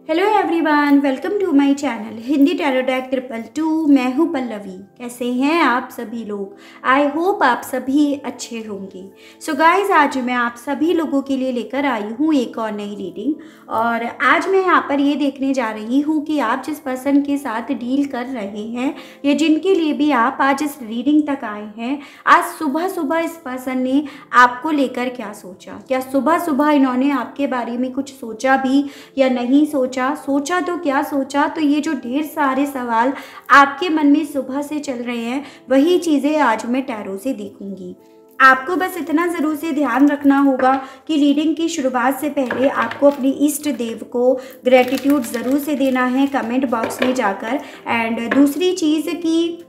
Hello everyone, welcome to my channel Hindi tarot deck 222। मैं हूं पल्लवी। कैसे हैं आप सभी लोग? आई होप आप सभी अच्छे होंगे। सो गाइस, आज मैं आप सभी लोगों के लिए लेकर आई हूं एक और नई रीडिंग। और आज मैं यहाँ पर ये देखने जा रही हूँ कि आप जिस पर्सन के साथ डील कर रहे हैं या जिनके लिए भी आप आज इस रीडिंग तक आए हैं, आज सुबह सुबह इस पर्सन ने आपको लेकर क्या सोचा। क्या सुबह सुबह इन्होंने आपके बारे में कुछ सोचा भी या नहीं सोचा? सोचा तो क्या सोचा? तो ये जो ढेर सारे सवाल आपके मन में सुबह से चल रहे हैं, वही चीज़ें आज मैं टैरो से देखूंगी। आपको बस इतना ज़रूर से ध्यान रखना होगा कि रीडिंग की शुरुआत से पहले आपको अपने इष्ट देव को ग्रेटिट्यूड ज़रूर से देना है कमेंट बॉक्स में जाकर। एंड दूसरी चीज़ कि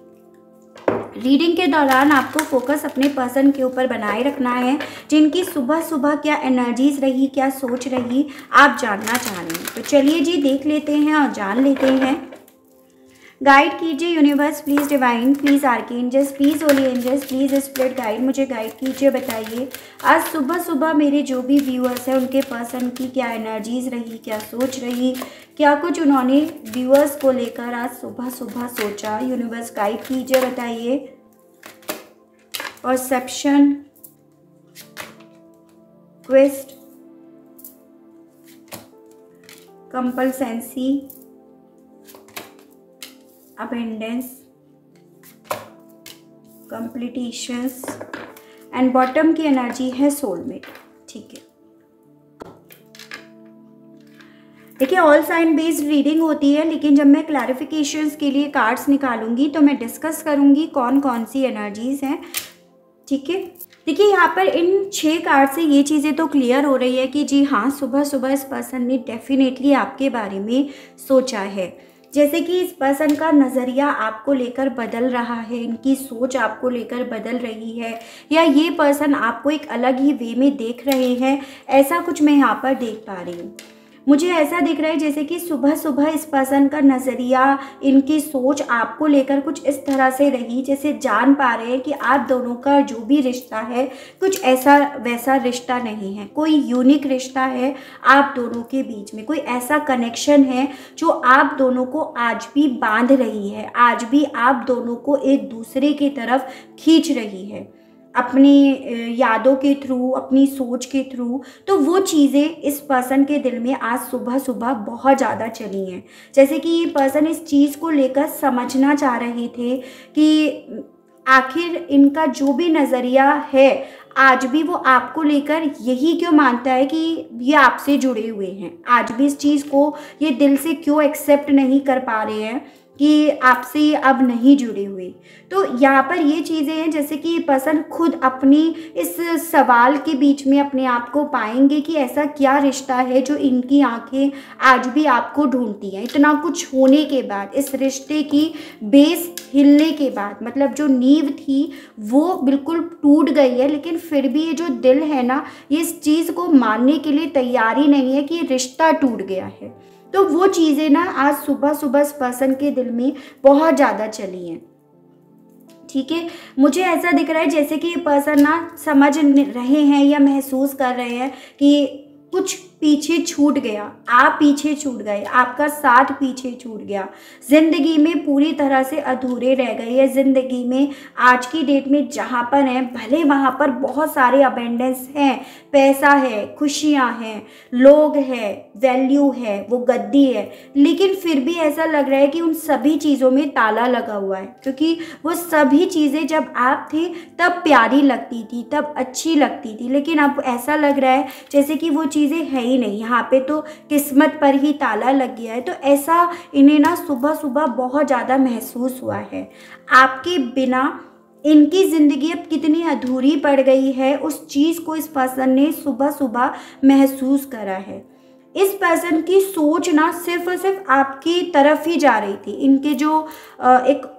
रीडिंग के दौरान आपको फोकस अपने पर्सन के ऊपर बनाए रखना है, जिनकी सुबह सुबह क्या एनर्जीज रही, क्या सोच रही, आप जानना चाह रहे हैं। तो चलिए जी, देख लेते हैं और जान लेते हैं। गाइड कीजिए universe, please divine, please archangels, please holy angels, please spirit guide, मुझे गाइड कीजिए। बताइए आज सुबह सुबह मेरे जो भी व्यूअर्स हैं उनके पर्सन की क्या एनर्जीज रही, क्या सोच रही, क्या कुछ उन्होंने व्यूअर्स को लेकर आज सुबह सुबह सोचा। यूनिवर्स गाइड कीजिए, बताइए। Perception, quest, complacency, abundance, completions and bottom की एनर्जी है सोलमेट। ठीक है, देखिए ऑल साइन बेस्ड रीडिंग होती है, लेकिन जब मैं क्लैरिफिकेशंस के लिए कार्ड्स निकालूंगी तो मैं डिस्कस करूंगी कौन कौन सी एनर्जीज हैं। ठीक है, देखिए यहाँ पर इन 6 कार्ड से ये चीज़ें तो क्लियर हो रही है कि जी हाँ, सुबह सुबह इस पर्सन ने डेफिनेटली आपके बारे में सोचा है। जैसे कि इस पर्सन का नज़रिया आपको लेकर बदल रहा है, इनकी सोच आपको लेकर बदल रही है, या ये पर्सन आपको एक अलग ही वे में देख रहे हैं, ऐसा कुछ मैं यहाँ पर देख पा रही हूँ। मुझे ऐसा दिख रहा है जैसे कि सुबह सुबह इस पर्सन का नज़रिया, इनकी सोच आपको लेकर कुछ इस तरह से रही, जैसे जान पा रहे हैं कि आप दोनों का जो भी रिश्ता है कुछ ऐसा वैसा रिश्ता नहीं है, कोई यूनिक रिश्ता है आप दोनों के बीच में, कोई ऐसा कनेक्शन है जो आप दोनों को आज भी बांध रही है, आज भी आप दोनों को एक दूसरे की तरफ खींच रही है अपनी यादों के थ्रू, अपनी सोच के थ्रू। तो वो चीज़ें इस पर्सन के दिल में आज सुबह सुबह बहुत ज़्यादा चली हैं। जैसे कि ये पर्सन इस चीज़ को लेकर समझना चाह रहे थे कि आखिर इनका जो भी नज़रिया है आज भी वो आपको लेकर यही क्यों मानता है कि ये आपसे जुड़े हुए हैं, आज भी इस चीज़ को ये दिल से क्यों एक्सेप्ट नहीं कर पा रहे हैं कि आपसे अब नहीं जुड़े हुए। तो यहाँ पर ये चीज़ें हैं जैसे कि पर्सन खुद अपनी इस सवाल के बीच में अपने आप को पाएंगे कि ऐसा क्या रिश्ता है जो इनकी आंखें आज भी आपको ढूंढती हैं। इतना कुछ होने के बाद, इस रिश्ते की बेस हिलने के बाद, मतलब जो नींव थी वो बिल्कुल टूट गई है, लेकिन फिर भी ये जो दिल है ना, ये इस चीज़ को मानने के लिए तैयार ही नहीं है कि रिश्ता टूट गया है। तो वो चीज़ें ना आज सुबह सुबह इस पर्सन के दिल में बहुत ज़्यादा चली हैं। ठीक है, मुझे ऐसा दिख रहा है जैसे कि ये पर्सन ना समझ रहे हैं या महसूस कर रहे हैं कि कुछ पीछे छूट गया, आप पीछे छूट गए, आपका साथ पीछे छूट गया, ज़िंदगी में पूरी तरह से अधूरे रह गए हैं। ज़िंदगी में आज की डेट में जहाँ पर हैं, भले वहाँ पर बहुत सारे अबेंडेंस हैं, पैसा है, खुशियाँ हैं, लोग हैं, वैल्यू है, वो गद्दी है, लेकिन फिर भी ऐसा लग रहा है कि उन सभी चीज़ों में ताला लगा हुआ है, क्योंकि वो सभी चीज़ें जब आप थे तब प्यारी लगती थी, तब अच्छी लगती थी, लेकिन अब ऐसा लग रहा है जैसे कि वो चीज़ें है ही नहीं, यहाँ पे तो किस्मत पर ही ताला लग गया है। तो ऐसा इन्हें ना सुबह सुबह बहुत ज़्यादा महसूस हुआ है। आपके बिना इनकी ज़िंदगी अब कितनी अधूरी पड़ गई है, उस चीज़ को इस पर्सन ने सुबह सुबह महसूस करा है। इस पर्सन की सोच ना सिर्फ और सिर्फ आपकी तरफ ही जा रही थी। इनके जो एक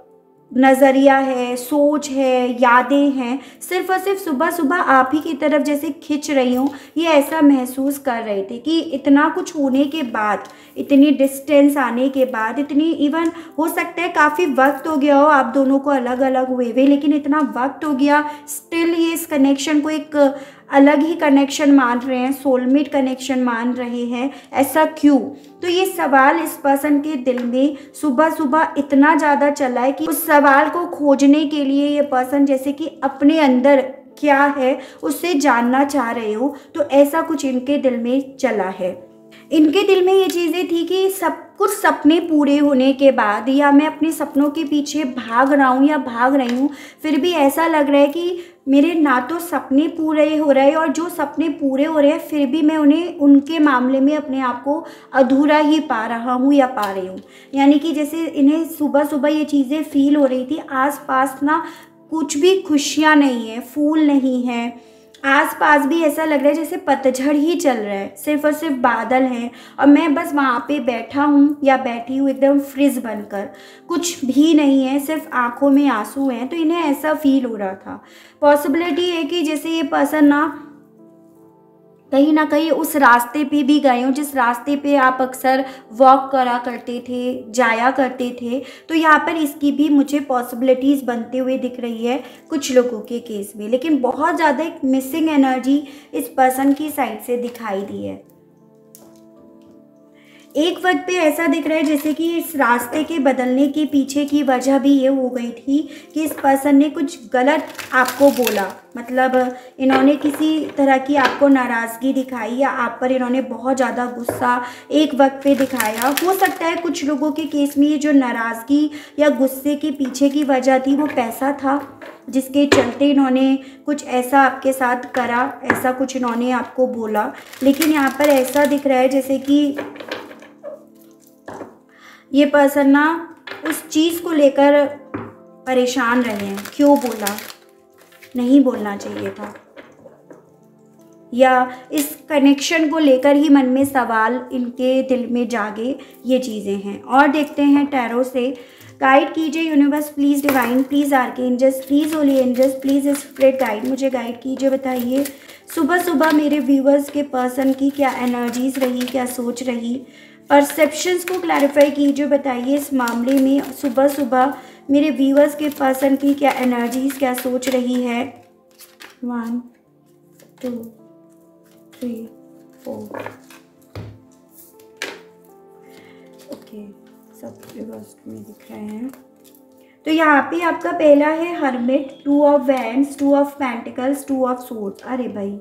नज़रिया है, सोच है, यादें हैं, सिर्फ और सिर्फ सुबह सुबह आप ही की तरफ जैसे खिंच रही हूँ, ये ऐसा महसूस कर रहे थे कि इतना कुछ होने के बाद, इतनी डिस्टेंस आने के बाद, इतनी इवन हो सकता है काफ़ी वक्त हो गया हो आप दोनों को अलग अलग हुए हुए, लेकिन इतना वक्त हो गया, स्टिल ये इस कनेक्शन को एक अलग ही कनेक्शन मान रहे हैं, सोलमेट कनेक्शन मान रहे हैं, ऐसा क्यों? तो ये सवाल इस पर्सन के दिल में सुबह सुबह इतना ज़्यादा चला है कि उस सवाल को खोजने के लिए ये पर्सन जैसे कि अपने अंदर क्या है उससे जानना चाह रहे हो। तो ऐसा कुछ इनके दिल में चला है। इनके दिल में ये चीज़ें थी कि सब कुछ सपने पूरे होने के बाद, या मैं अपने सपनों के पीछे भाग रहा हूँ या भाग रही हूँ, फिर भी ऐसा लग रहा है कि मेरे ना तो सपने पूरे हो रहे हैं, और जो सपने पूरे हो रहे हैं फिर भी मैं उनके मामले में अपने आप को अधूरा ही पा रहा हूँ या पा रही हूँ। यानी कि जैसे इन्हें सुबह सुबह ये चीज़ें फील हो रही थी, आसपास ना कुछ भी खुशियाँ नहीं है, फूल नहीं है, आसपास भी ऐसा लग रहा है जैसे पतझड़ ही चल रहा है, सिर्फ और सिर्फ बादल हैं और मैं बस वहाँ पे बैठा हूँ या बैठी हूँ एकदम फ्रिज बनकर, कुछ भी नहीं है, सिर्फ आंखों में आंसू हैं। तो इन्हें ऐसा फील हो रहा था। पॉसिबिलिटी है कि जैसे ये पर्सन ना कहीं उस रास्ते पे भी गए हो जिस रास्ते पे आप अक्सर वॉक करा करते थे, जाया करते थे। तो यहाँ पर इसकी भी मुझे पॉसिबिलिटीज़ बनते हुए दिख रही है कुछ लोगों के केस में, लेकिन बहुत ज़्यादा एक मिसिंग एनर्जी इस पर्सन की साइड से दिखाई दी है। एक वक्त पे ऐसा दिख रहा है जैसे कि इस रास्ते के बदलने के पीछे की वजह भी ये हो गई थी कि इस पर्सन ने कुछ गलत आपको बोला, मतलब इन्होंने किसी तरह की आपको नाराज़गी दिखाई या आप पर इन्होंने बहुत ज़्यादा गुस्सा एक वक्त पे दिखाया। हो सकता है कुछ लोगों के केस में ये जो नाराज़गी या गुस्से के पीछे की वजह थी वो पैसा था, जिसके चलते इन्होंने कुछ ऐसा आपके साथ करा, ऐसा कुछ इन्होंने आपको बोला। लेकिन यहाँ पर ऐसा दिख रहा है जैसे कि ये पर्सन ना उस चीज़ को लेकर परेशान रहे हैं, क्यों बोला, नहीं बोलना चाहिए था, या इस कनेक्शन को लेकर ही मन में सवाल इनके दिल में जागे, ये चीज़ें हैं। और देखते हैं टैरो से, गाइड कीजिए universe please, divine please, archangels please, holy angels please, spirit guide, मुझे गाइड कीजिए। बताइए सुबह सुबह मेरे व्यूअर्स के पर्सन की क्या एनर्जीज़ रही, क्या सोच रही, परसेप्शंस को क्लैरिफाई कीजिए। बताइए इस मामले में सुबह सुबह मेरे व्यूअर्स के पर्सन की क्या एनर्जीज़, क्या सोच रही है। 1 2 3 4 ओके, सब रिवर्स में दिख रहे हैं। तो यहाँ पे आपका पहला है hermit, 2 of wands, 2 of pentacles, 2 of swords. अरे भाई,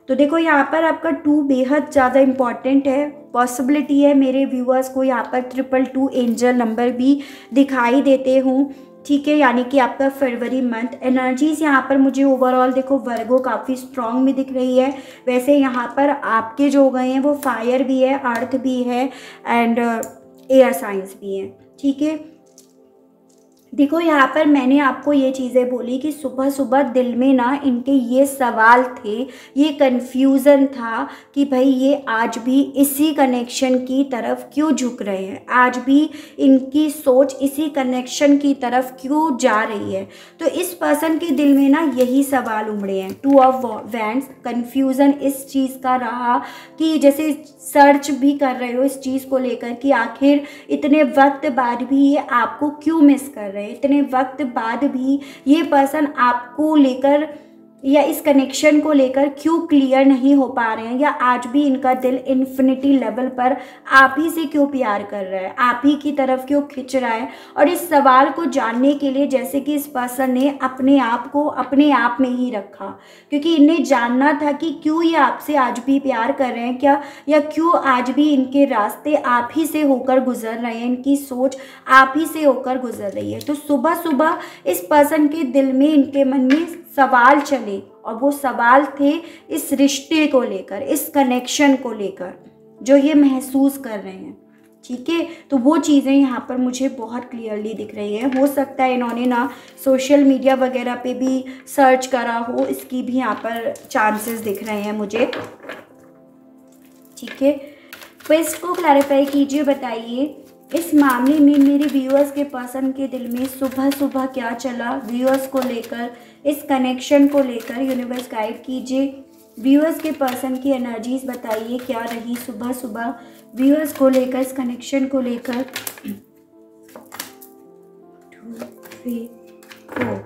तो देखो यहाँ पर आपका 2 बेहद ज़्यादा इम्पॉर्टेंट है। पॉसिबिलिटी है मेरे व्यूअर्स को यहाँ पर 222 एंजल नंबर भी दिखाई देते हूँ, ठीक है, यानी कि आपका फरवरी मंथ एनर्जीज़ यहाँ पर मुझे ओवरऑल देखो वर्गो काफ़ी स्ट्रॉन्ग में दिख रही है। वैसे यहाँ पर आपके जो गए हैं वो फायर भी है, अर्थ भी है एंड एयर साइंस भी है, ठीक है। देखो यहाँ पर मैंने आपको ये चीज़ें बोली कि सुबह सुबह दिल में ना इनके ये सवाल थे, ये कन्फ्यूज़न था कि भाई ये आज भी इसी कनेक्शन की तरफ क्यों झुक रहे हैं, आज भी इनकी सोच इसी कनेक्शन की तरफ क्यों जा रही है। तो इस पर्सन के दिल में ना यही सवाल उमड़े हैं। 2 ऑफ वैंड्स, कन्फ्यूज़न इस चीज़ का रहा कि जैसे सर्च भी कर रहे हो इस चीज़ को लेकर कि आखिर इतने वक्त बाद भी ये आपको क्यों मिस कर रहे हैं, इतने वक्त बाद भी ये पर्सन आपको लेकर या इस कनेक्शन को लेकर क्यों क्लियर नहीं हो पा रहे हैं, या आज भी इनका दिल इन्फिनिटी लेवल पर आप ही से क्यों प्यार कर रहा है, आप ही की तरफ क्यों खिंच रहा है। और इस सवाल को जानने के लिए जैसे कि इस पर्सन ने अपने आप को अपने आप में ही रखा, क्योंकि इन्हें जानना था कि क्यों ये आपसे आज भी प्यार कर रहे हैं क्या, या क्यों आज भी इनके रास्ते आप ही से होकर गुजर रहे हैं, इनकी सोच आप ही से होकर गुजर रही है। तो सुबह सुबह इस पर्सन के दिल में, इनके मन में सवाल चले, और वो सवाल थे इस रिश्ते को लेकर, इस कनेक्शन को लेकर जो ये महसूस कर रहे हैं, ठीक है। तो वो चीज़ें यहाँ पर मुझे बहुत क्लियरली दिख रही है। हो सकता है इन्होंने ना सोशल मीडिया वगैरह पे भी सर्च करा हो, इसकी भी यहाँ पर चांसेस दिख रहे हैं मुझे, ठीक है। क्वेस्ट को क्लैरिफाई कीजिए। बताइए इस मामले में मेरे व्यूअर्स के पर्सन के दिल में सुबह सुबह क्या चला, व्यूअर्स को लेकर, इस कनेक्शन को लेकर यूनिवर्स गाइड कीजिए। व्यूअर्स के पर्सन की एनर्जीज बताइए क्या रही सुबह सुबह व्यूअर्स को लेकर, इस कनेक्शन को लेकर। 2 3 4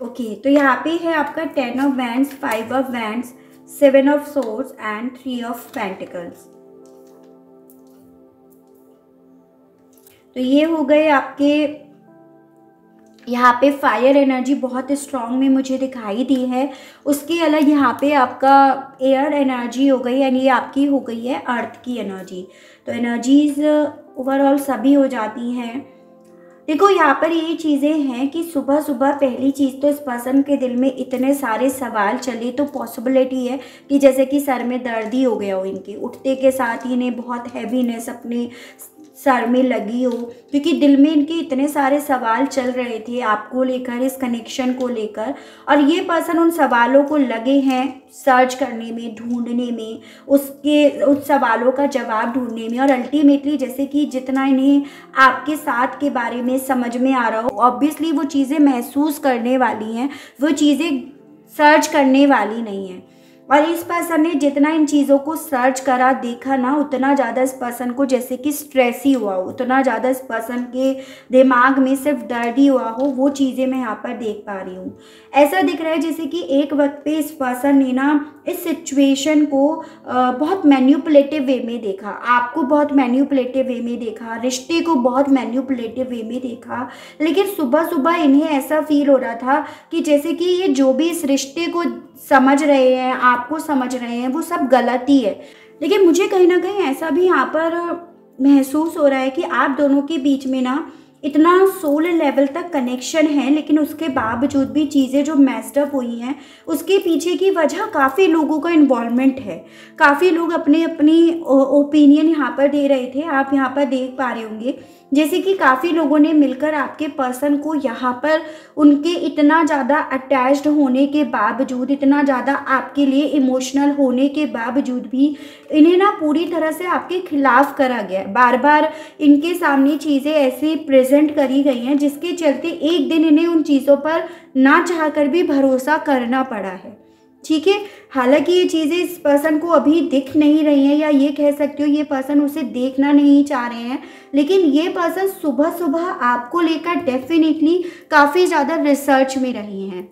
ओके, तो यहाँ पे है आपका 10 of wands, 5 of wands, 7 of swords and 3 of pentacles. तो ये हो गए आपके, यहाँ पे फायर एनर्जी बहुत स्ट्रॉन्ग में मुझे दिखाई दी है। उसके अलग यहाँ पे आपका एयर एनर्जी हो गई, यानी ये आपकी हो गई है अर्थ की एनर्जी। तो एनर्जीज ओवरऑल सभी हो जाती हैं। देखो यहाँ पर ये चीज़ें हैं कि सुबह सुबह पहली चीज़ तो इस पर्सन के दिल में इतने सारे सवाल चले, तो पॉसिबिलिटी है कि जैसे कि सर में दर्द ही हो गया हो इनके, उठते के साथ ही इन्हें बहुत हैवीनेस अपने सर में लगी हो, क्योंकि दिल में इनके इतने सारे सवाल चल रहे थे आपको लेकर, इस कनेक्शन को लेकर। और ये पर्सन उन सवालों को लगे हैं सर्च करने में, ढूंढने में, उस सवालों का जवाब ढूंढने में। और अल्टीमेटली जैसे कि जितना इन्हें आपके साथ के बारे में समझ में आ रहा हो, ऑब्वियसली वो चीज़ें महसूस करने वाली हैं, वो चीज़ें सर्च करने वाली नहीं हैं। और इस पर्सन ने जितना इन चीज़ों को सर्च करा, देखा ना, उतना ज़्यादा इस पर्सन को जैसे कि स्ट्रेस ही हुआ हो, उतना ज़्यादा इस पर्सन के दिमाग में सिर्फ दर्द ही हुआ हो, वो चीज़ें मैं यहाँ पर देख पा रही हूँ। ऐसा दिख रहा है जैसे कि एक वक्त पे इस पर्सन ने ना इस सिचुएशन को बहुत मैन्युपुलेटिव वे में देखा, आपको बहुत मैन्युपुलेटिव वे में देखा, रिश्ते को बहुत मैन्युपुलेटिव वे में देखा। लेकिन सुबह सुबह इन्हें ऐसा फील हो रहा था कि जैसे कि ये जो भी इस रिश्ते को समझ रहे हैं, आपको समझ रहे हैं, वो सब गलत ही है। लेकिन मुझे कहीं ना कहीं ऐसा भी यहाँ पर महसूस हो रहा है कि आप दोनों के बीच में ना इतना सोल लेवल तक कनेक्शन है, लेकिन उसके बावजूद भी चीज़ें जो मैस्ड अप हुई हैं, उसके पीछे की वजह काफ़ी लोगों का इन्वॉल्वमेंट है। काफ़ी लोग अपनी ओपिनियन यहाँ पर दे रहे थे, आप यहाँ पर देख पा रहे होंगे जैसे कि काफ़ी लोगों ने मिलकर आपके पर्सन को यहाँ पर उनके इतना ज़्यादा अटैच्ड होने के बावजूद, इतना ज़्यादा आपके लिए इमोशनल होने के बावजूद भी इन्हें ना पूरी तरह से आपके खिलाफ करा गया है। बार बार इनके सामने चीज़ें ऐसी प्रेजेंट करी गई हैं जिसके चलते एक दिन इन्हें उन चीज़ों पर ना चाहकर भी भरोसा करना पड़ा है। ठीक है, हालांकि ये चीज़ें इस पर्सन को अभी दिख नहीं रही हैं, या ये कह सकते हो ये पर्सन उसे देखना नहीं चाह रहे हैं, लेकिन ये पर्सन सुबह सुबह आपको लेकर डेफिनेटली काफ़ी ज़्यादा रिसर्च में रहे हैं।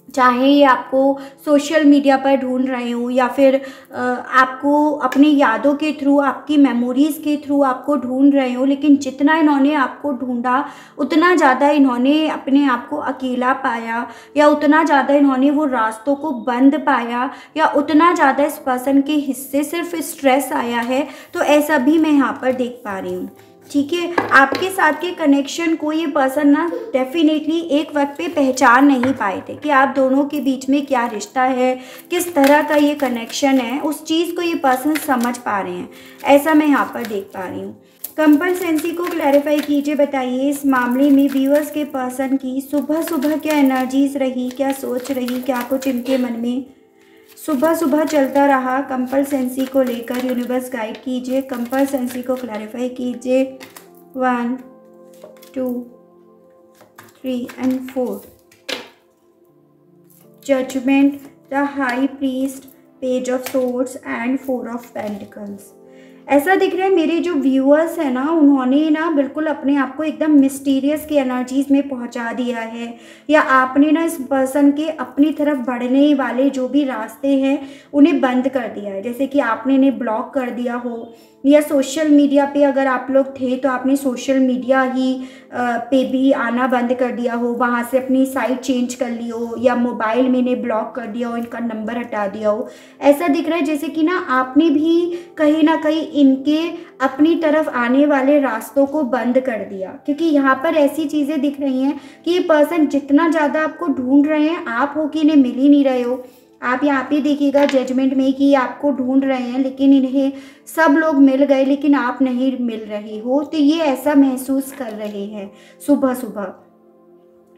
चाहे ये आपको सोशल मीडिया पर ढूंढ रहे हो, या फिर आपको अपनी यादों के थ्रू, आपकी मेमोरीज़ के थ्रू आपको ढूंढ रहे हो, लेकिन जितना इन्होंने आपको ढूंढा उतना ज़्यादा इन्होंने अपने आप को अकेला पाया, या उतना ज़्यादा इन्होंने वो रास्तों को बंद पाया, या उतना ज़्यादा इस पर्सन के हिस्से सिर्फ स्ट्रेस आया है। तो ऐसा भी मैं यहाँ पर देख पा रही हूँ। ठीक है, आपके साथ के कनेक्शन को ये पर्सन ना डेफिनेटली एक वक्त पे पहचान नहीं पाए थे कि आप दोनों के बीच में क्या रिश्ता है, किस तरह का ये कनेक्शन है, उस चीज़ को ये पर्सन समझ पा रहे हैं, ऐसा मैं यहाँ पर देख पा रही हूँ। कंपल्सेंसी को क्लैरिफाई कीजिए, बताइए इस मामले में व्यूअर्स के पर्सन की सुबह सुबह क्या एनर्जीज रही, क्या सोच रही, क्या कुछ इनके मन में सुबह सुबह चलता रहा। कंपल्सेंसी को लेकर यूनिवर्स गाइड कीजिए, कंपल्सेंसी को क्लैरिफाई कीजिए। 1 2 3 and 4। Judgement, the high priest, page of swords and 4 of pentacles. ऐसा दिख रहा है मेरे जो व्यूअर्स हैं ना, उन्होंने ना बिल्कुल अपने आप को एकदम मिस्टीरियस की एनर्जीज़ में पहुंचा दिया है, या आपने ना इस पर्सन के अपनी तरफ बढ़ने वाले जो भी रास्ते हैं उन्हें बंद कर दिया है। जैसे कि आपने इन्हें ब्लॉक कर दिया हो, या सोशल मीडिया पे अगर आप लोग थे तो आपने सोशल मीडिया ही पे भी आना बंद कर दिया हो, वहाँ से अपनी साइट चेंज कर ली हो, या मोबाइल में इन्हें ब्लॉक कर दिया हो, इनका नंबर हटा दिया हो। ऐसा दिख रहा है जैसे कि ना आपने भी कहीं ना कहीं इनके अपनी तरफ आने वाले रास्तों को बंद कर दिया, क्योंकि यहाँ पर ऐसी चीज़ें दिख रही हैं कि ये पर्सन जितना ज़्यादा आपको ढूंढ रहे हैं, आप हो कि इन्हें मिल ही नहीं रहे हो। आप यहाँ पे देखिएगा जजमेंट में कि आपको ढूंढ रहे हैं, लेकिन इन्हें सब लोग मिल गए लेकिन आप नहीं मिल रहे हो। तो ये ऐसा महसूस कर रहे हैं सुबह सुबह।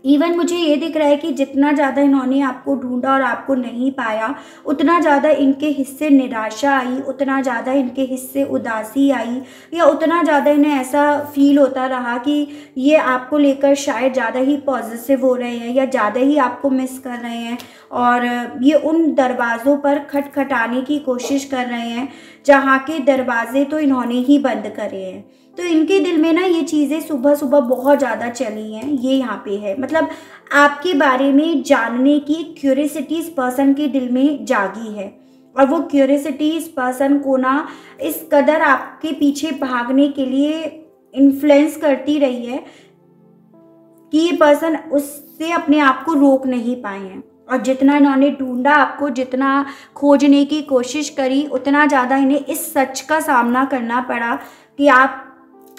इवन मुझे ये दिख रहा है कि जितना ज़्यादा इन्होंने आपको ढूंढा और आपको नहीं पाया, उतना ज़्यादा इनके हिस्से निराशा आई, उतना ज़्यादा इनके हिस्से उदासी आई, या उतना ज़्यादा इन्हें ऐसा फील होता रहा कि ये आपको लेकर शायद ज़्यादा ही पॉजिटिव हो रहे हैं, या ज़्यादा ही आपको मिस कर रहे हैं, और ये उन दरवाज़ों पर खटखटाने की कोशिश कर रहे हैं जहाँ के दरवाजे तो इन्होंने ही बंद करे हैं। तो इनके दिल में ना ये चीज़ें सुबह सुबह बहुत ज़्यादा चली हैं, ये यहाँ पे है। मतलब आपके बारे में जानने की क्यूरियोसिटी इस पर्सन के दिल में जागी है, और वो क्यूरियोसिटी इस पर्सन को ना इस कदर आपके पीछे भागने के लिए इन्फ्लुएंस करती रही है कि ये पर्सन उससे अपने आप को रोक नहीं पाए हैं। और जितना इन्होंने ढूंढा आपको, जितना खोजने की कोशिश करी, उतना ज़्यादा इन्हें इस सच का सामना करना पड़ा कि आप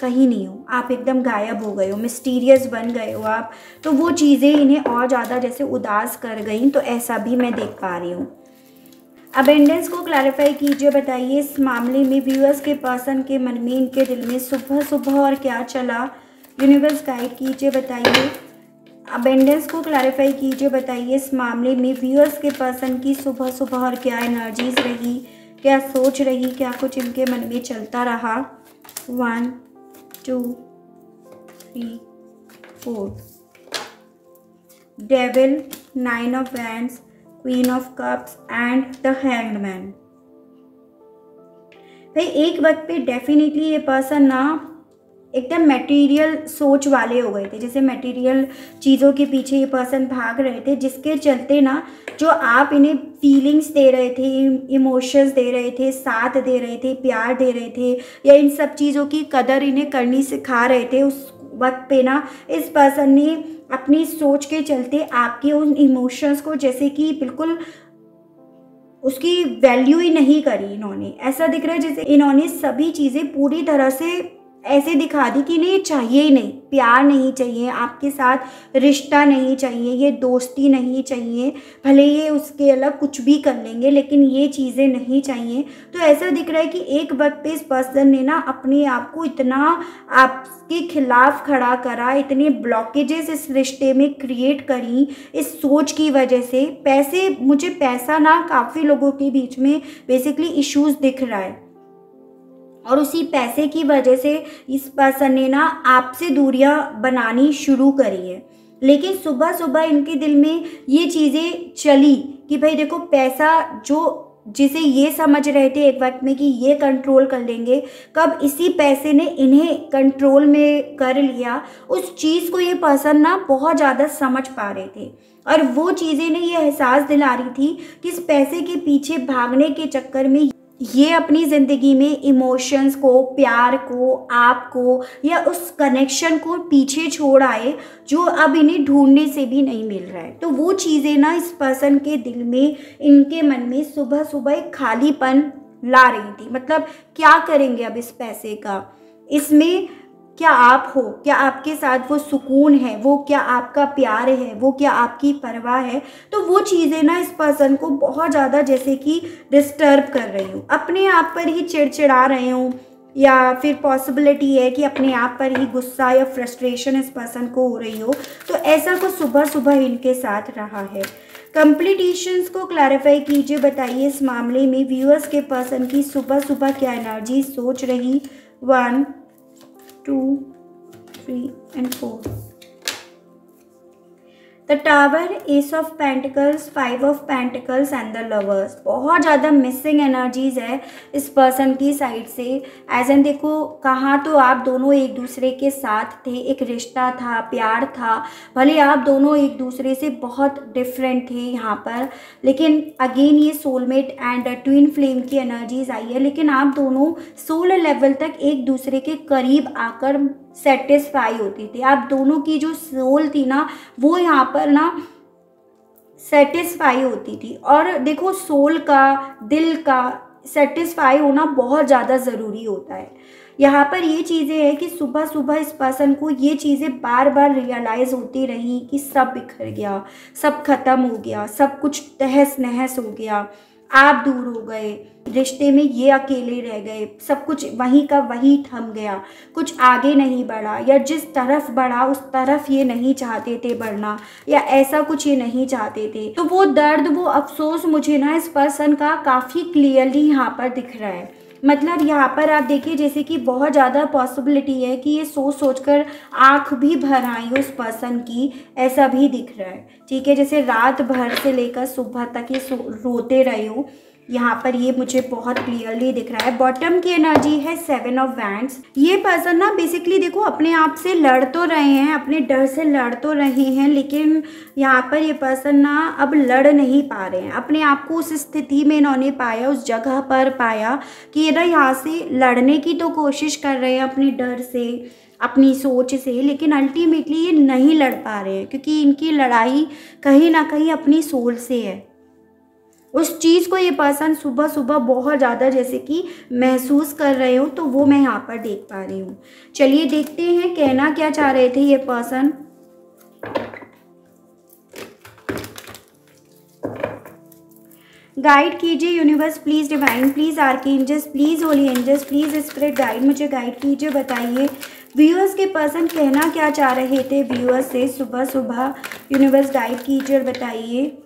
कहीं नहीं हो, आप एकदम गायब हो गए हो, मिस्टीरियस बन गए हो आप। तो वो चीज़ें इन्हें और ज़्यादा जैसे उदास कर गई, तो ऐसा भी मैं देख पा रही हूँ। अबेंडेंस को क्लैरिफाई कीजिए, बताइए इस मामले में व्यूअर्स के पर्सन के मन में, इनके दिल में सुबह सुबह और क्या चला। यूनिवर्स गाइड कीजिए, बताइए अबेंडेंस को क्लैरिफाई कीजिए, बताइए इस मामले में व्यूअर्स के पर्सन की सुबह सुबह और क्या एनर्जीज रही, क्या सोच रही, क्या कुछ इनके मन में चलता रहा। 1 2 3 4 devil, 9 of wands, queen of cups and the hanged man. भाई एक वक्त पे डेफिनेटली ये पर्सन ना एकदम मटेरियल सोच वाले हो गए थे, जैसे मटेरियल चीज़ों के पीछे ये पर्सन भाग रहे थे, जिसके चलते ना जो आप इन्हें फीलिंग्स दे रहे थे, इमोशंस दे रहे थे, साथ दे रहे थे, प्यार दे रहे थे, या इन सब चीज़ों की कदर इन्हें करनी सिखा रहे थे, उस वक्त पे ना इस पर्सन ने अपनी सोच के चलते आपके उन इमोशंस को जैसे कि बिल्कुल उसकी वैल्यू ही नहीं करी इन्होंने। ऐसा दिख रहा है जैसे इन्होंने सभी चीज़ें पूरी तरह से ऐसे दिखा दी कि इन्हें चाहिए ही नहीं, प्यार नहीं चाहिए, आपके साथ रिश्ता नहीं चाहिए, ये दोस्ती नहीं चाहिए, भले ये उसके अलग कुछ भी कर लेंगे लेकिन ये चीज़ें नहीं चाहिए। तो ऐसा दिख रहा है कि एक वक्त पे इस पर्सन ने ना अपने आप को इतना आपके खिलाफ खड़ा करा, इतने ब्लॉकेजेस इस रिश्ते में क्रिएट करी इस सोच की वजह से। मुझे पैसा ना काफ़ी लोगों के बीच में बेसिकली इश्यूज दिख रहा है, और उसी पैसे की वजह से इस पर्सन ने ना आपसे दूरियां बनानी शुरू करी है। लेकिन सुबह सुबह इनके दिल में ये चीज़ें चली कि भाई देखो, पैसा जिसे ये समझ रहे थे एक वक्त में कि ये कंट्रोल कर लेंगे, कब इसी पैसे ने इन्हें कंट्रोल में कर लिया, उस चीज़ को ये पर्सन ना बहुत ज़्यादा समझ पा रहे थे। और वो चीज़ें ने ये एहसास दिला रही थी कि इस पैसे के पीछे भागने के चक्कर में ये अपनी ज़िंदगी में इमोशंस को, प्यार को, आपको या उस कनेक्शन को पीछे छोड़ आए जो अब इन्हें ढूंढने से भी नहीं मिल रहा है। तो वो चीज़ें ना इस पर्सन के दिल में, इनके मन में सुबह सुबह एक खालीपन ला रही थी। मतलब क्या करेंगे अब इस पैसे का, इसमें क्या आप हो, क्या आपके साथ वो सुकून है, वो क्या आपका प्यार है, वो क्या आपकी परवाह है। तो वो चीज़ें ना इस पर्सन को बहुत ज़्यादा जैसे कि डिस्टर्ब कर रही हूँ, अपने आप पर ही चिड़चिड़ा रहे हूँ, या फिर पॉसिबिलिटी है कि अपने आप पर ही गुस्सा या फ्रस्ट्रेशन इस पर्सन को हो रही हो। तो ऐसा कुछ सुबह सुबह इनके साथ रहा है। कंप्लीटेशंस को क्लैरिफाई कीजिए, बताइए इस मामले में व्यूअर्स के पर्सन की सुबह सुबह क्या एनर्जी सोच रही। 1 2 3 and 4 the tower, S of pentacles, 5 of pentacles and the lovers. बहुत ज़्यादा मिसिंग एनर्जीज है इस पर्सन की साइड से। एज एन देखो, कहाँ तो आप दोनों एक दूसरे के साथ थे, एक रिश्ता था, प्यार था, भले आप दोनों एक दूसरे से बहुत डिफरेंट थे यहाँ पर, लेकिन अगेन ये सोलमेट एंड ट्विन फ्लेम की एनर्जीज आई है। लेकिन आप दोनों सोल लेवल तक एक दूसरे के करीब आकर सेटिस्फाई होती थी। आप दोनों की जो सोल थी ना, वो यहाँ पर ना सेटिस्फाई होती थी। और देखो, सोल का, दिल का सेटिस्फाई होना बहुत ज़्यादा ज़रूरी होता है। यहाँ पर ये चीज़ें हैं कि सुबह सुबह इस पर्सन को ये चीज़ें बार बार रियलाइज़ होती रही कि सब बिखर गया, सब खत्म हो गया, सब कुछ तहस नहस हो गया, आप दूर हो गए, रिश्ते में ये अकेले रह गए, सब कुछ वहीं का वहीं थम गया, कुछ आगे नहीं बढ़ा, या जिस तरफ बढ़ा उस तरफ ये नहीं चाहते थे बढ़ना, या ऐसा कुछ ये नहीं चाहते थे। तो वो दर्द, वो अफसोस मुझे ना इस पर्सन का काफ़ी क्लियरली यहाँ पर दिख रहा है। मतलब यहाँ पर आप देखिए जैसे कि बहुत ज़्यादा पॉसिबिलिटी है कि ये सोच सोचकर आँख भी भर आई उस पर्सन की, ऐसा भी दिख रहा है। ठीक है, जैसे रात भर से लेकर सुबह तक ये रोते रहे हो। यहाँ पर ये मुझे बहुत क्लियरली दिख रहा है। बॉटम की एनर्जी है 7 ऑफ वैंड्स। ये पर्सन ना बेसिकली देखो अपने आप से लड़ तो रहे हैं, अपने डर से लड़ तो रहे हैं, लेकिन यहाँ पर ये पर्सन ना अब लड़ नहीं पा रहे हैं। अपने आप को उस स्थिति में इन्होंने पाया, उस जगह पर पाया कि ये ना यहाँ से लड़ने की तो कोशिश कर रहे हैं अपने डर से, अपनी सोच से, लेकिन अल्टीमेटली ये नहीं लड़ पा रहे हैं क्योंकि इनकी लड़ाई कहीं ना कहीं अपनी सोल से है। उस चीज़ को ये पर्सन सुबह सुबह बहुत ज़्यादा जैसे कि महसूस कर रहे हो, तो वो मैं यहाँ पर देख पा रही हूँ। चलिए देखते हैं कहना क्या चाह रहे थे ये पर्सन। गाइड कीजिए universe please, divine please, archangels please, holy angels please, spirit guide, मुझे गाइड कीजिए, बताइए व्यूअर्स के पर्सन कहना क्या चाह रहे थे व्यूअर्स से सुबह सुबह। यूनिवर्स गाइड कीजिए और बताइए।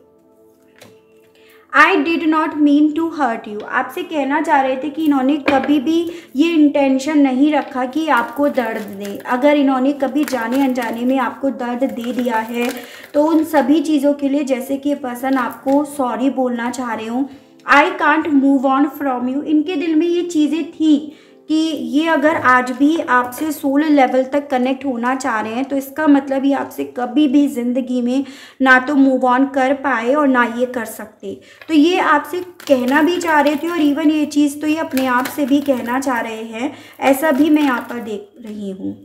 I did not mean to hurt you. आपसे कहना चाह रहे थे कि इन्होंने कभी भी ये इंटेंशन नहीं रखा कि आपको दर्द दे। अगर इन्होंने कभी जाने अनजाने में आपको दर्द दे दिया है तो उन सभी चीज़ों के लिए जैसे कि ये पर्सन आपको सॉरी बोलना चाह रहे हो। I can't move on from you. इनके दिल में ये चीज़ें थी कि ये अगर आज भी आपसे सोल लेवल तक कनेक्ट होना चाह रहे हैं तो इसका मतलब ये आपसे कभी भी ज़िंदगी में ना तो मूव ऑन कर पाए और ना ये कर सकते। तो ये आपसे कहना भी चाह रहे थे और इवन ये चीज़ तो ये अपने आप से भी कहना चाह रहे हैं, ऐसा भी मैं यहाँ पर देख रही हूँ।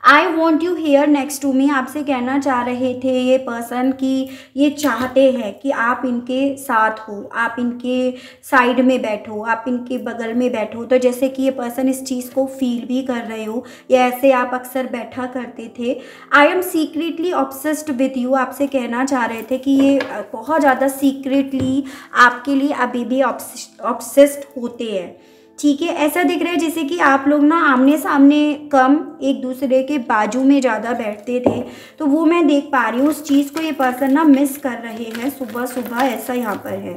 I want you here next to me. आपसे कहना चाह रहे थे ये पर्सन कि ये चाहते हैं कि आप इनके साथ हो, आप इनके साइड में बैठो, आप इनके बगल में बैठो। तो जैसे कि ये पर्सन इस चीज़ को फील भी कर रहे हो या ऐसे आप अक्सर बैठा करते थे। I am secretly obsessed with you. आपसे कहना चाह रहे थे कि ये बहुत ज़्यादा सीक्रेटली आपके लिए अभी भी ऑब्सेस्ड होते हैं। ठीक है, ऐसा दिख रहा है जैसे कि आप लोग ना आमने सामने कम, एक दूसरे के बाजू में ज़्यादा बैठते थे, तो वो मैं देख पा रही हूँ। उस चीज़ को ये पर्सन ना मिस कर रहे हैं सुबह सुबह, ऐसा यहाँ पर है।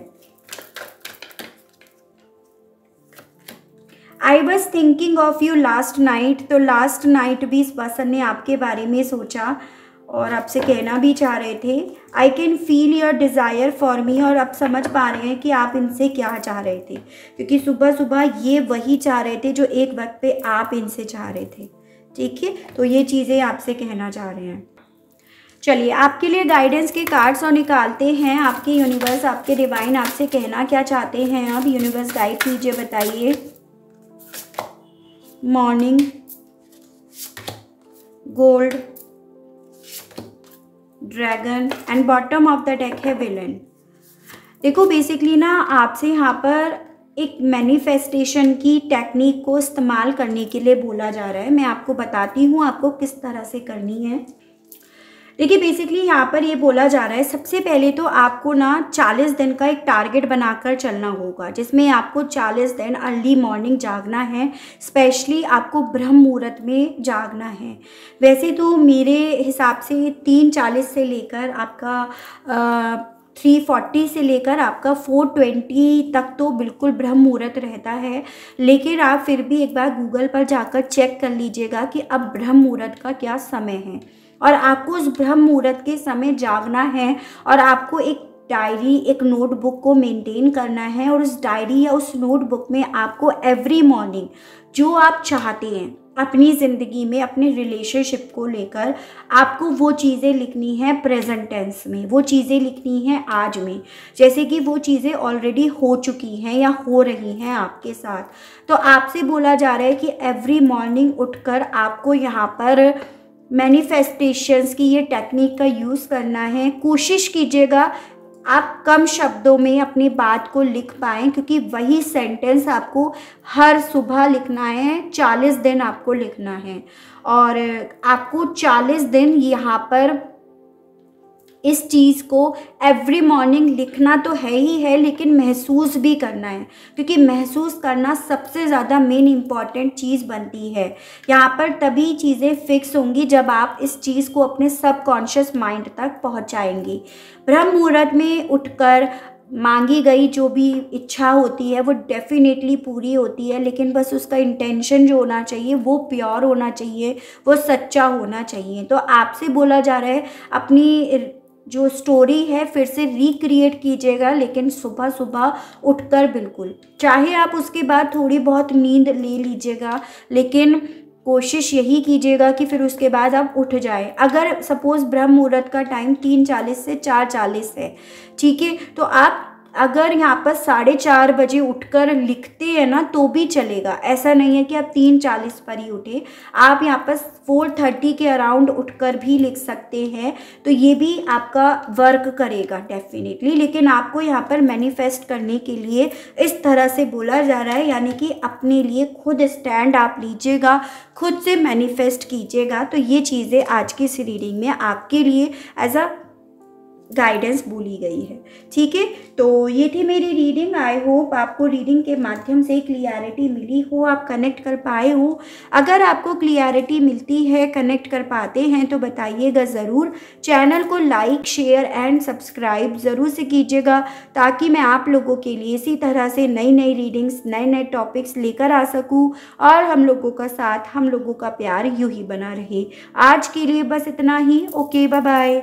I was thinking of you last night. तो लास्ट नाइट भी इस पर्सन ने आपके बारे में सोचा और आपसे कहना भी चाह रहे थे I can feel your desire for me. और आप समझ पा रहे हैं कि आप इनसे क्या चाह रहे थे, क्योंकि सुबह सुबह ये वही चाह रहे थे जो एक वक्त पे आप इनसे चाह रहे थे। ठीक है, तो ये चीज़ें आपसे कहना चाह रहे हैं। चलिए आपके लिए गाइडेंस के कार्ड्स और निकालते हैं। आपके यूनिवर्स, आपके डिवाइन आपसे कहना क्या चाहते हैं। अब यूनिवर्स गाइड कीजिए, बताइए। Morning, gold, dragon and bottom of the deck है विलन। देखो बेसिकली ना आपसे यहाँ पर एक मैनिफेस्टेशन की टेक्निक को इस्तेमाल करने के लिए बोला जा रहा है। मैं आपको बताती हूँ आपको किस तरह से करनी है। देखिए बेसिकली यहाँ पर ये बोला जा रहा है सबसे पहले तो आपको ना 40 दिन का एक टारगेट बनाकर चलना होगा, जिसमें आपको 40 दिन अर्ली मॉर्निंग जागना है। स्पेशली आपको ब्रह्म मुहूर्त में जागना है। वैसे तो मेरे हिसाब से 3:40 से लेकर आपका 3:40 से लेकर आपका 4:20 तक तो बिल्कुल ब्रह्म मुहूर्त रहता है, लेकिन आप फिर भी एक बार गूगल पर जाकर चेक कर लीजिएगा कि अब ब्रह्म मुहूर्त का क्या समय है और आपको उस ब्रह्म मुहूर्त के समय जागना है। और आपको एक डायरी, एक नोटबुक को मेंटेन करना है और उस डायरी या उस नोटबुक में आपको एवरी मॉर्निंग जो आप चाहते हैं अपनी ज़िंदगी में, अपने रिलेशनशिप को लेकर, आपको वो चीज़ें लिखनी है प्रेजेंट टेंस में, वो चीज़ें लिखनी है आज में, जैसे कि वो चीज़ें ऑलरेडी हो चुकी हैं या हो रही हैं आपके साथ। तो आपसे बोला जा रहा है कि एवरी मॉर्निंग उठकर आपको यहाँ पर मैनिफेस्टेशंस की ये टेक्निक का यूज़ करना है। कोशिश कीजिएगा आप कम शब्दों में अपनी बात को लिख पाएँ, क्योंकि वही सेंटेंस आपको हर सुबह लिखना है। 40 दिन आपको लिखना है और आपको 40 दिन यहाँ पर इस चीज़ को एवरी मॉर्निंग लिखना तो है ही है, लेकिन महसूस भी करना है, क्योंकि महसूस करना सबसे ज़्यादा मेन इम्पॉर्टेंट चीज़ बनती है। यहाँ पर तभी चीज़ें फिक्स होंगी जब आप इस चीज़ को अपने सबकॉन्शियस माइंड तक पहुँचाएंगी। ब्रह्म मुहूर्त में उठकर मांगी गई जो भी इच्छा होती है वो डेफिनेटली पूरी होती है, लेकिन बस उसका इंटेंशन जो होना चाहिए वो प्योर होना चाहिए, वो सच्चा होना चाहिए। तो आपसे बोला जा रहा है अपनी जो स्टोरी है फिर से रिक्रिएट कीजिएगा, लेकिन सुबह सुबह उठकर बिल्कुल। चाहे आप उसके बाद थोड़ी बहुत नींद ले लीजिएगा, लेकिन कोशिश यही कीजिएगा कि फिर उसके बाद आप उठ जाए। अगर सपोज़ ब्रह्म मुहूर्त का टाइम 3:40 से 4:40 है, ठीक है, तो आप अगर यहाँ पर 4:30 बजे उठकर लिखते हैं ना तो भी चलेगा। ऐसा नहीं है कि आप 3:40 पर ही उठे, आप यहाँ पर 4:30 के अराउंड उठकर भी लिख सकते हैं, तो ये भी आपका वर्क करेगा डेफिनेटली। लेकिन आपको यहाँ पर मैनिफेस्ट करने के लिए इस तरह से बोला जा रहा है, यानी कि अपने लिए खुद स्टैंड आप लीजिएगा, खुद से मैनिफेस्ट कीजिएगा। तो ये चीज़ें आज की इस रीडिंग में आपके लिए एज अ गाइडेंस बोली गई है, ठीक है। तो ये थी मेरी रीडिंग। आई होप आपको रीडिंग के माध्यम से क्लियरिटी मिली हो, आप कनेक्ट कर पाए हो। अगर आपको क्लियरिटी मिलती है, कनेक्ट कर पाते हैं तो बताइएगा ज़रूर। चैनल को लाइक, शेयर एंड सब्सक्राइब ज़रूर से कीजिएगा, ताकि मैं आप लोगों के लिए इसी तरह से नई नई रीडिंग्स, नए नए टॉपिक्स लेकर आ सकूँ, और हम लोगों का साथ, हम लोगों का प्यार यूँ ही बना रहे। आज के लिए बस इतना ही। Okay, bye bye.